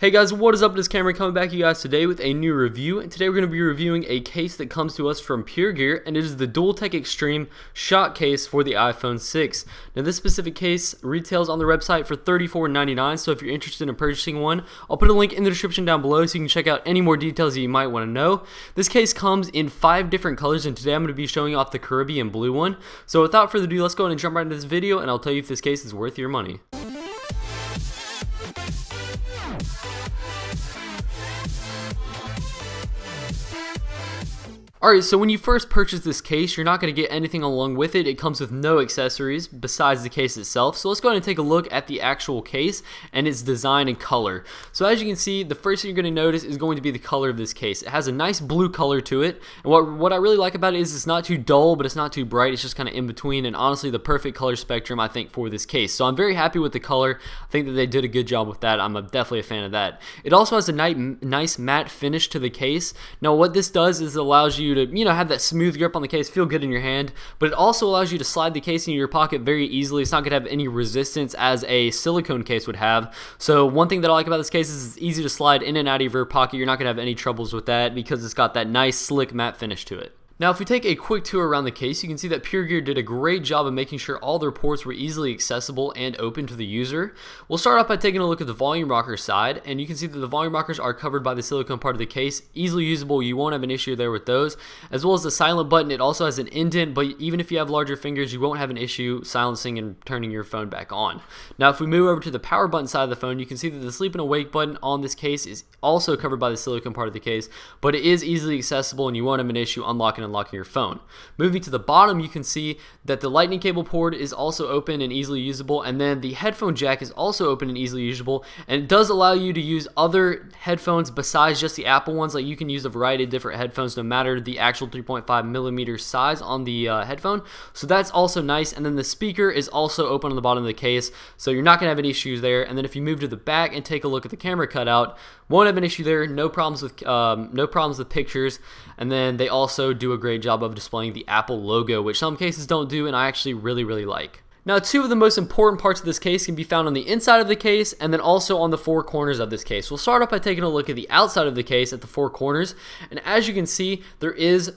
Hey guys, what is up? This Cameron coming back to you guys today with a new review, and today we're going to be reviewing a case that comes to us from Puregear, and it is the DualTek Extreme shock case for the iPhone 6. Now this specific case retails on their website for $34.99, so if you're interested in purchasing one, I'll put a link in the description down below so you can check out any more details that you might want to know. This case comes in 5 different colors, and today I'm going to be showing off the Caribbean blue one. So without further ado, let's go ahead and jump right into this video, and I'll tell you if this case is worth your money. Alright, so when you first purchase this case, you're not going to get anything along with it. It comes with no accessories besides the case itself. So let's go ahead and take a look at the actual case and its design and color. So as you can see, the first thing you're going to notice is going to be the color of this case. It has a nice blue color to it. And what I really like about it is it's not too dull, but it's not too bright. It's just kind of in between, and honestly the perfect color spectrum, I think, for this case. So I'm very happy with the color. I think that they did a good job with that. I'm definitely a fan of that. It also has a nice matte finish to the case. Now what this does is it allows you to, have that smooth grip on the case, feel good in your hand, but it also allows you to slide the case into your pocket very easily. It's not going to have any resistance as a silicone case would have. So one thing that I like about this case is it's easy to slide in and out of your pocket. You're not going to have any troubles with that because it's got that nice slick matte finish to it. Now if we take a quick tour around the case, you can see that Puregear did a great job of making sure all their ports were easily accessible and open to the user. We'll start off by taking a look at the volume rocker side, and you can see that the volume rockers are covered by the silicone part of the case, easily usable. You won't have an issue there with those. As well as the silent button, it also has an indent, but even if you have larger fingers, you won't have an issue silencing and turning your phone back on. Now if we move over to the power button side of the phone, you can see that the sleep and awake button on this case is also covered by the silicone part of the case, but it is easily accessible and you won't have an issue unlocking and unlocking your phone. Moving to the bottom, you can see that the lightning cable port is also open and easily usable, and then the headphone jack is also open and easily usable, and it does allow you to use other headphones besides just the Apple ones. Like you can use a variety of different headphones no matter the actual 3.5mm size on the headphone, so that's also nice. And then the speaker is also open on the bottom of the case, so you're not gonna have any issues there. And then if you move to the back and take a look at the camera cutout, won't have an issue there. No problems with pictures. And then they also do a great job of displaying the Apple logo, which some cases don't do, and I actually really like. Now, 2 of the most important parts of this case can be found on the inside of the case and then also on the 4 corners of this case. We'll start off by taking a look at the outside of the case at the 4 corners, and as you can see, there is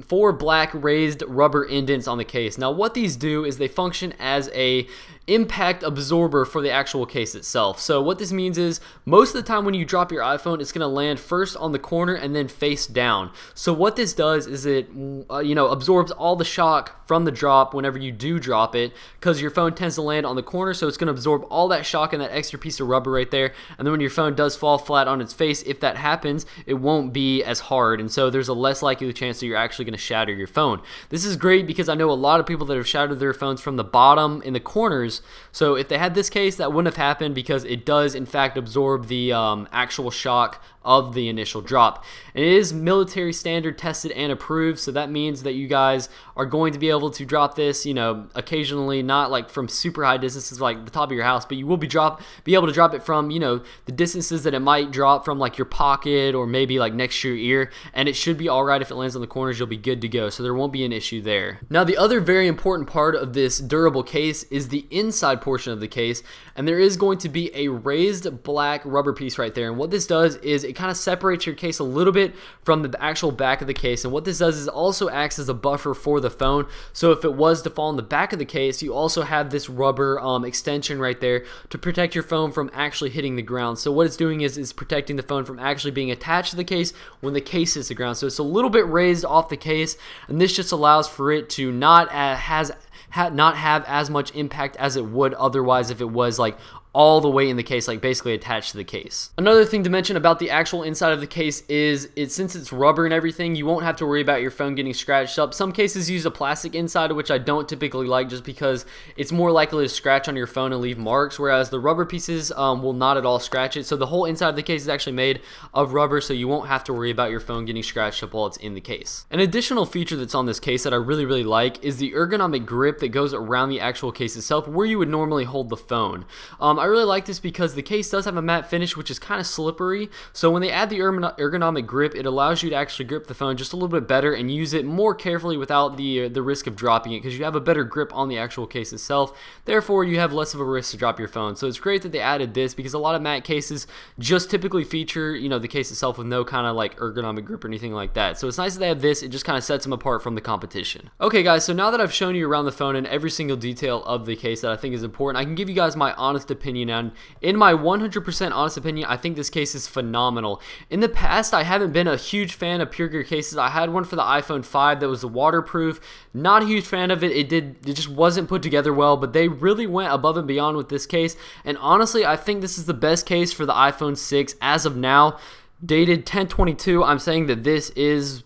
4 black raised rubber indents on the case. Now what these do is they function as a impact absorber for the actual case itself. So what this means is most of the time when you drop your iPhone, it's going to land first on the corner and then face down. So what this does is it absorbs all the shock from the drop whenever you do drop it, because your phone tends to land on the corner, so it's going to absorb all that shock and that extra piece of rubber right there. And then when your phone does fall flat on its face, if that happens, it won't be as hard, and so there's a less likely chance that you're actually going to shatter your phone. This is great because I know a lot of people that have shattered their phones from the bottom in the corners. So if they had this case, that wouldn't have happened because it does in fact absorb the actual shock of the initial drop. And it is military standard tested and approved, so that means that you guys are going to be able to drop this, occasionally, not like from super high distances like the top of your house, but you will be able to drop it from, the distances that it might drop from, like your pocket or maybe like next to your ear, and it should be alright. If it lands on the corners, you'll be good to go, so there won't be an issue there. Now the other very important part of this durable case is the inside portion of the case, and there is going to be a raised black rubber piece right there, and what this does is it kind of separates your case a little bit from the actual back of the case. And what this does is also acts as a buffer for the phone, so if it was to fall on the back of the case, you also have this rubber extension right there to protect your phone from actually hitting the ground. So what it's doing is protecting the phone from actually being attached to the case when the case hits the ground. So it's a little bit raised off the case, and this just allows for it to not have as much impact as it would otherwise if it was like all the way in the case, like basically attached to the case. Another thing to mention about the actual inside of the case is since it's rubber and everything, you won't have to worry about your phone getting scratched up. Some cases use a plastic inside, which I don't typically like just because it's more likely to scratch on your phone and leave marks, whereas the rubber pieces will not at all scratch it. So the whole inside of the case is actually made of rubber, so you won't have to worry about your phone getting scratched up while it's in the case. An additional feature that's on this case that I really like is the ergonomic grip that goes around the actual case itself where you would normally hold the phone. I really like this because the case does have a matte finish, which is kind of slippery. So when they add the ergonomic grip, it allows you to actually grip the phone just a little bit better and use it more carefully without the risk of dropping it, because you have a better grip on the actual case itself. Therefore, you have less of a risk to drop your phone. So it's great that they added this, because a lot of matte cases just typically feature, you know, the case itself with no kind of like ergonomic grip or anything like that. So it's nice that they have this. It just kind of sets them apart from the competition. Okay guys, so now that I've shown you around the phone and every single detail of the case that I think is important, I can give you guys my honest opinion. And in my 100% honest opinion, I think this case is phenomenal. In the past, I haven't been a huge fan of Puregear cases. I had one for the iPhone 5 that was waterproof. Not a huge fan of it. It just wasn't put together well, but they really went above and beyond with this case. And honestly, I think this is the best case for the iPhone 6 as of now. Dated 10/22, I'm saying that this is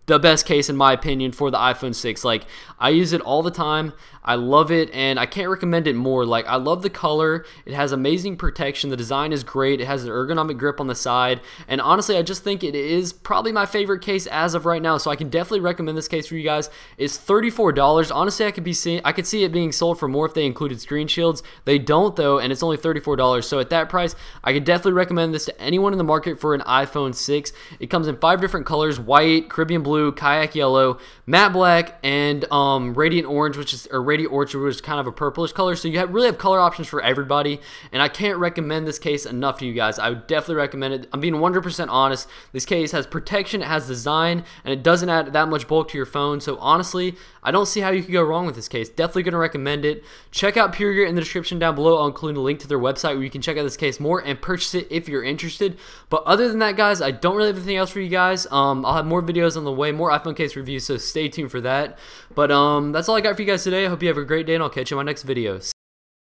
the best case in my opinion for the iPhone 6. Like, I use it all the time. I love it, and I can't recommend it more. Like, I love the color. It has amazing protection. The design is great. It has an ergonomic grip on the side, and honestly, I just think it is probably my favorite case as of right now. So I can definitely recommend this case for you guys. It's $34. Honestly, I could see it being sold for more if they included screen shields. They don't though, and it's only $34. So at that price, I could definitely recommend this to anyone in the market for an iPhone 6. It comes in 5 different colors: white, Caribbean blue, kayak yellow, matte black, and radiant orange, which is Radiant Orchard, which is kind of a purplish color. So you really have color options for everybody, and I can't recommend this case enough to you guys. I would definitely recommend it. I'm being 100% honest. This case has protection, it has design, and it doesn't add that much bulk to your phone. So honestly, I don't see how you could go wrong with this case. Definitely going to recommend it. Check out Puregear in the description down below. I'll include a link to their website where you can check out this case more and purchase it if you're interested. But other than that, guys, I don't really have anything else for you guys. I'll have more videos on the way, more iPhone case reviews, so stay tuned for that. But that's all I got for you guys today. I hope you have a great day, and I'll catch you in my next video.